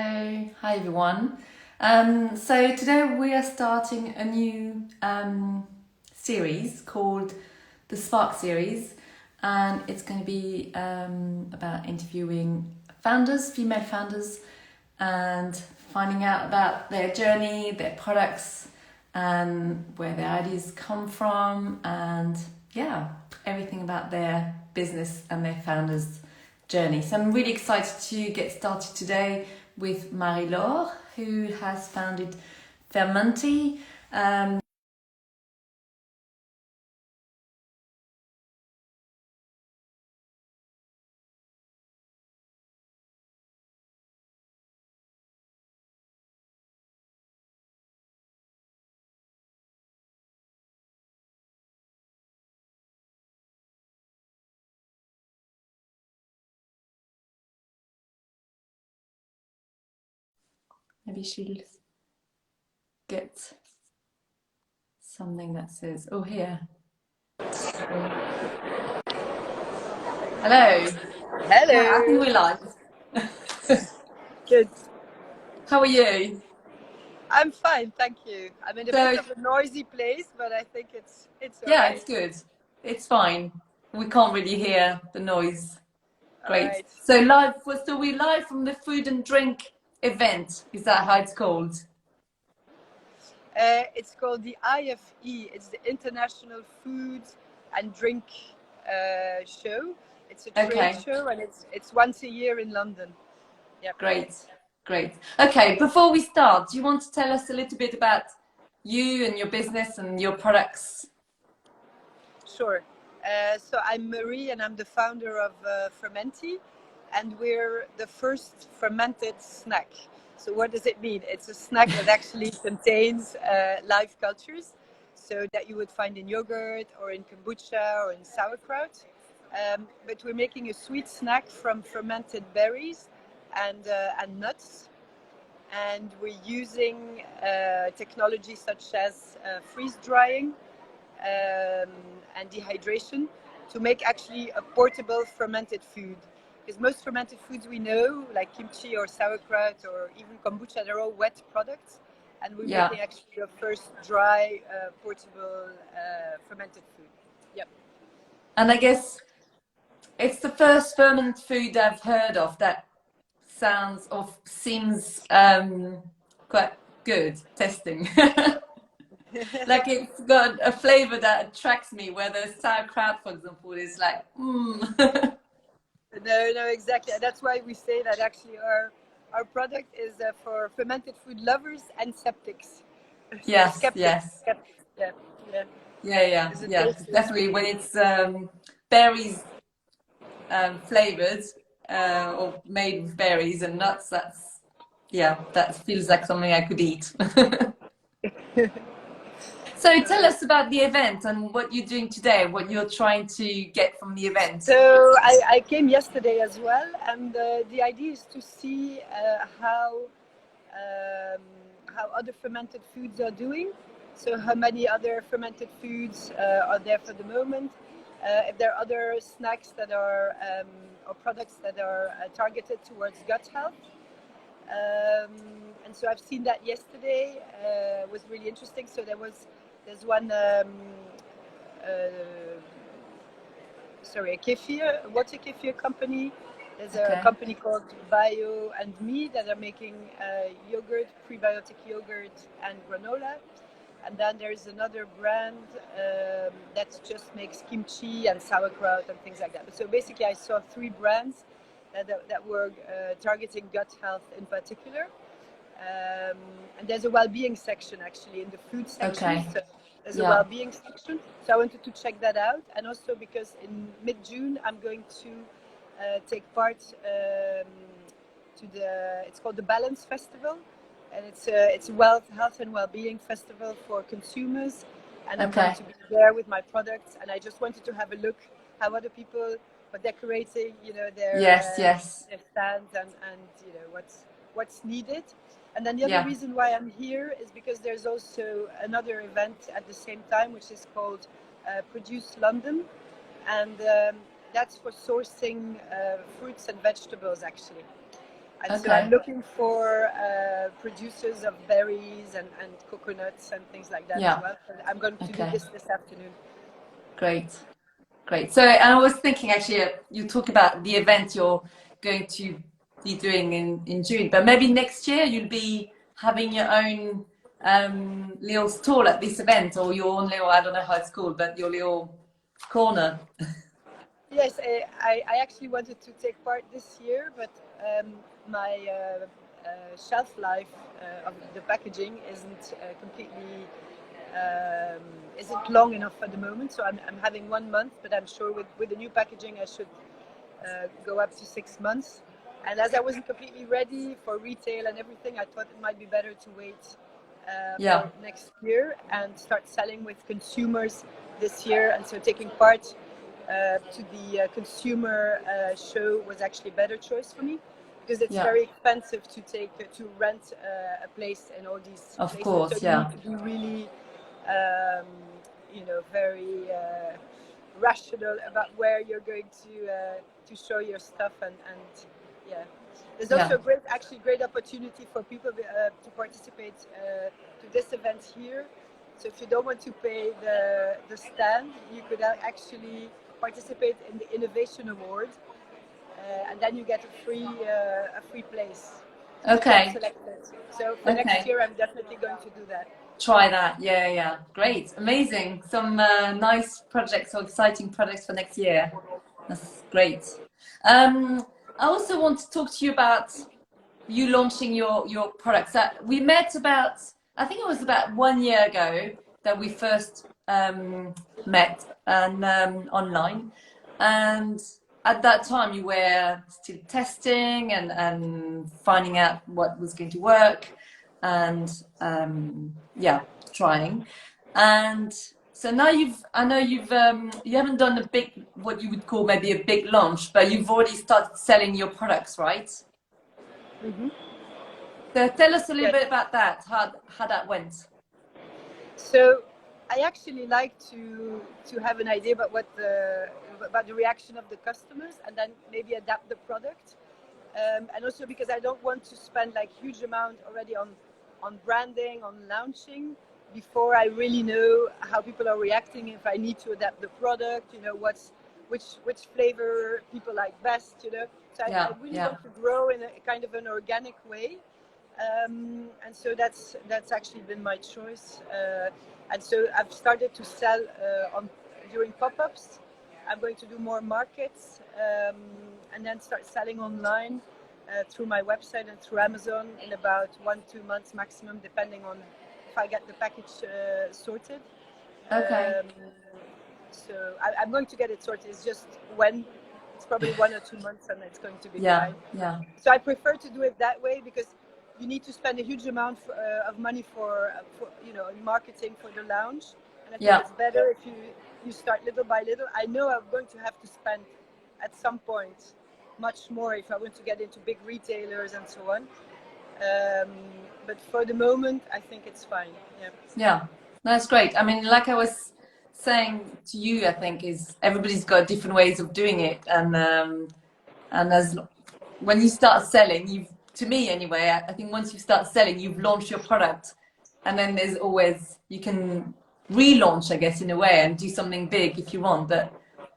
Hello, hi everyone. So today we are starting a new series called the Spark series, and it's going to be about interviewing founders, female founders, and finding out about their journey, their products, and where their ideas come from, and yeah, everything about their business and their founders' journey. So I'm really excited to get started today with Marie Laure, who has founded Fermenti. Maybe she'll get something that says, oh, here. Hello. Yeah, I think Hello. we're live. Good. How are you? I'm fine, thank you. I'm in a bit So, of a noisy place, but I think it's all yeah, right. it's good. It's fine. We can't really hear the noise. All Great. right. So we're live from the food and drink event. Is that how it's called? It's called the IFE. It's the International Food and Drink Show. It's a trade Okay, show, and it's once a year in London. Yep. great, great. Okay, before we start, do you want to tell us a little bit about you and your business and your products? Sure. So I'm Marie, and I'm the founder of Fermenti, and we're the first fermented snack. So what does it mean? It's a snack that actually contains live cultures, so that you would find in yogurt or in kombucha or in sauerkraut. But we're making a sweet snack from fermented berries and nuts, and we're using technology such as freeze drying um, and dehydration to make actually a portable fermented food. Because most fermented foods we know, like kimchi or sauerkraut or even kombucha, they're all wet products. And we're Yeah, making actually the first dry, portable fermented food. Yep. and I guess it's the first ferment food I've heard of that sounds or seems quite good testing. Like it's got a flavor that attracts me, where the sauerkraut, for example, is like, mm. No, exactly. That's why we say that actually our product is for fermented food lovers and skeptics. So Yes, skeptics, yes. skeptics. Yeah, yeah. Yeah. Because it Yeah. tastes Definitely when really. it's berries flavored or made with berries and nuts, that feels like something I could eat. So tell us about the event and what you're doing today, what you're trying to get from the event. So I came yesterday as well, and the idea is to see um, how other fermented foods are doing. So how many other fermented foods are there for the moment? If there are other snacks that are or products that are targeted towards gut health. Um, and so I've seen that yesterday. Was really interesting. So there's one. Uh, a kefir, a water kefir company. There's a Okay. company called Bio and Me that are making yogurt, prebiotic yogurt, and granola. And then there's another brand that just makes kimchi and sauerkraut and things like that. But so basically, I saw three brands that were targeting gut health in particular. Um, and there's a well-being section actually in the food section. Okay. So there's a Yeah. well-being section. So I wanted to check that out, and also because in mid-June I'm going to take part to the. It's called the Balance Festival, and it's a health and well-being festival for consumers. And I'm going Okay. to be there with my products, and I just wanted to have a look how other people are decorating, Yes. Yes. their stands and what's needed. And then the other Yeah. reason why I'm here is because there's also another event at the same time, which is called Produce London. And that's for sourcing fruits and vegetables, actually. And so I'm Okay. looking for producers of berries and coconuts and things like that as Yeah. well. And I'm going to do Okay. this afternoon. Great. Great. So, and I was thinking actually, you talk about the event you're going to be doing in June, but maybe next year you'll be having your own little stall at this event, or your own little, I don't know how it's called, but your little corner. Yes, I actually wanted to take part this year, but my shelf life of the packaging completely isn't long enough at the moment. So I'm having 1 month, but I'm sure with the new packaging I should go up to 6 months. And as I wasn't completely ready for retail and everything, I thought it might be better to wait Yeah. for next year and start selling with consumers this year. And so taking part to the consumer show was actually a better choice for me, because it's Yeah. very expensive to rent a place in all these Of places. So course. you need Yeah. to be really, um, very rational about where you're going to show your stuff, and yeah. There's also Yeah. a great opportunity for people to participate to this event here. So if you don't want to pay the stand, you could actually participate in the Innovation Award, and then you get a free place if you get Okay. selected. So for next Okay. year, I'm definitely going to do that. Try that. Yeah. Yeah. Great. Amazing. Some nice projects or exciting projects for next year. That's great. I also want to talk to you about you launching your products. We met about, I think it was about 1 year ago that we first met and online, and at that time you were still testing and finding out what was going to work, and yeah, trying. And so now I know you haven't done a big, what you would call maybe a big launch, but you've already started selling your products, right? Mm-hmm. So tell us a little Yes. bit about that, how that went. So I actually like to have an idea about the reaction of the customers, and then maybe adapt the product. And also because I don't want to spend like huge amount already on branding, on launching, before I really know how people are reacting. If I need to adapt the product, which flavor people like best. So I Yeah, really yeah. want to grow in a kind of an organic way. And so that's actually been my choice. And so I've started to sell during pop-ups. I'm going to do more markets, and then start selling online through my website and through Amazon in about 1-2 months maximum, depending on if I get the package sorted. Okay. Um, so I'm going to get it sorted. It's just when. It's probably 1 or 2 months, and it's going to be Yeah, fine. yeah, So I prefer to do it that way, because you need to spend a huge amount of money for in marketing for the launch, and I think yeah, it's better if you start little by little. I know I'm going to have to spend at some point much more if I want to get into big retailers and so on. But for the moment, I think it's fine. Yeah. yeah. That's great. I mean, like I was saying to you, I think is everybody's got different ways of doing it, and as when you start selling, to me anyway, I think once you start selling, you've launched your product, and then there's always you can relaunch, I guess, in a way, and do something big if you want, No,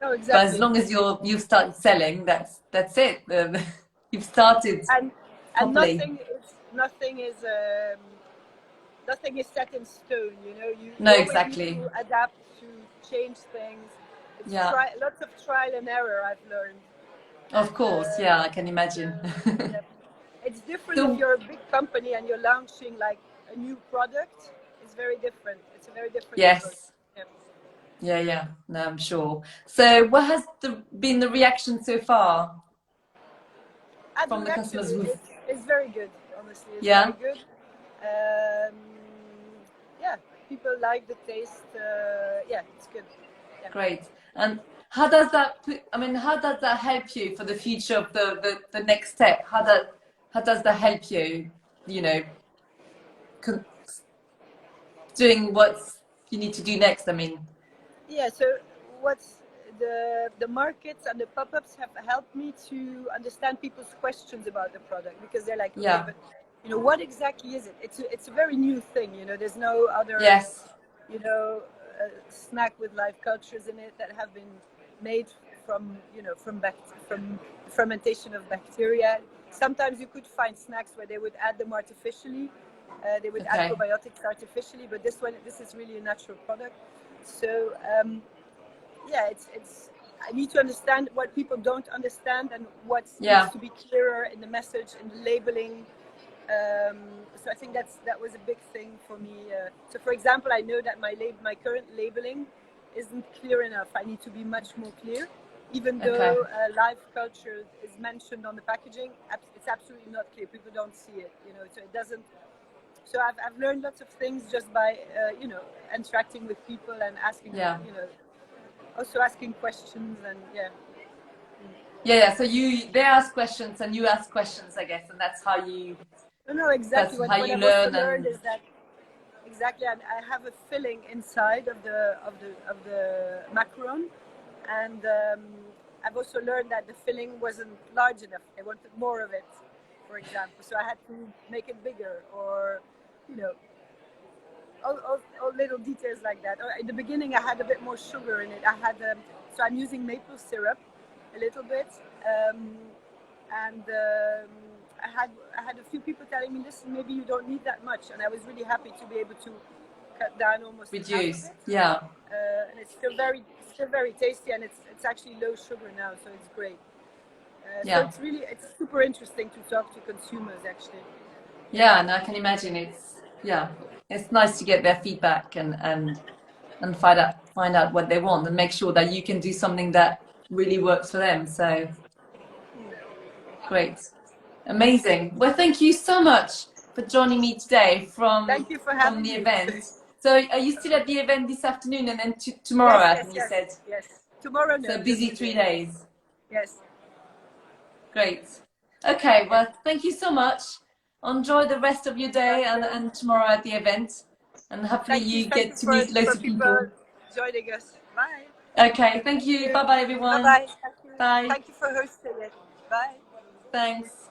but as exactly. long as you've started selling, that's it. You've started And properly. nothing is set in stone. No, You always need exactly. to adapt, to change things. It's Yeah, lots of trial and error, I've learned. of And course. Yeah, I can so, imagine. yeah. It's different if So you're a big company and you're launching like a new product. It's very different. It's a very different approach. yes, Yeah. yeah, yeah. No, I'm sure. So what has been the reaction so far And the from the reaction customers who've? is very good. Honestly, it's very Yeah, good. Um, yeah, people like the taste. Yeah, it's good. Yeah. great. And how does that I mean, how does that help you for the future of the next step? How does that help you? You know, con- doing what you need to do next. I mean, Yeah. So what's the markets and the pop-ups have helped me to understand people's questions about the product, because they're like, okay, but what exactly is it? It's a very new thing. There's no other Yes. snack with live cultures in it that have been made from from fermentation of bacteria. Sometimes you could find snacks where they would add them artificially. They would add probiotics artificially, but this is really a natural product. So yeah, it's I need to understand what people don't understand and what needs to be clearer in the message, in the labeling. So I think that was a big thing for me. So for example, I know that my current labeling isn't clear enough. I need to be much more clear. Even though live culture is mentioned on the packaging, it's absolutely not clear. People don't see it, so it doesn't. So I've learned lots of things just by interacting with people and asking, also asking questions, and So they ask questions and you ask questions, I guess, and that's how you. No, exactly. That's what how you I've learn. Also learned is that exactly, and I have a filling inside of the macaron, and I've also learned that the filling wasn't large enough. I wanted more of it, for example. So I had to make it bigger, or all little details like that. Or in the beginning, I had a bit more sugar in it. I had so I'm using maple syrup a little bit, and I had a few people telling me, listen, maybe you don't need that much, and I was really happy to be able to cut down almost reduce. half of it. And it's still very tasty, and it's actually low sugar now, so it's great. So it's super interesting to talk to consumers, actually. And I can imagine it's nice to get their feedback and find out what they want and make sure that you can do something that really works for them. So great, amazing. Well, thank you so much for joining me today from the event. So are you still at the event this afternoon and then tomorrow? I think you said. Yes, tomorrow. No, so busy 3 days. Yes. Great. Okay, well, thank you so much. Enjoy the rest of your day and tomorrow at the event. And hopefully you get to meet loads of people. Joining us. Bye. Okay, thank you. Bye-bye, everyone. Bye-bye. Bye. Thank you for hosting it. Bye. Thanks.